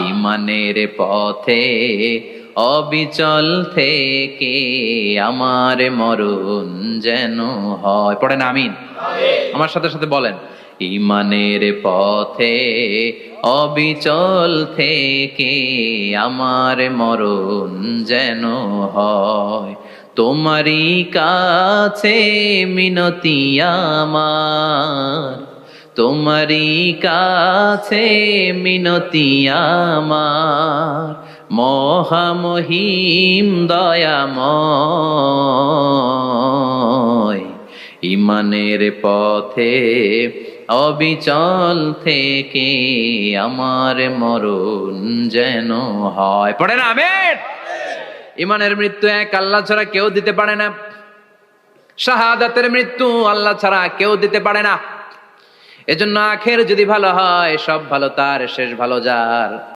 ইমানের পথে অবিচল থেকে আমার মরণ যেন হয়। পড়েন আমিন। আমার সাথে সাথে বলেন, ইমানের পথে অবিচল থেকে আমার মরণ যেন হয়। তোমারই কাছে মিনতি আমার, তোমারই কাছে মিনতি আমার, মহামহিম দয়াময়। ইমানের পথে অবিচল থেকে আমার মরণ যেন হয়। পড়েন আমিন। ইমানের মৃত্যু এক আল্লাহ ছাড়া কেউ দিতে পারে না। শাহাদাতের মৃত্যু আল্লাহ ছাড়া কেউ দিতে পারে না। এজন্য আখের যদি ভালো হয়, সব ভালো তার, শেষ ভালো যার।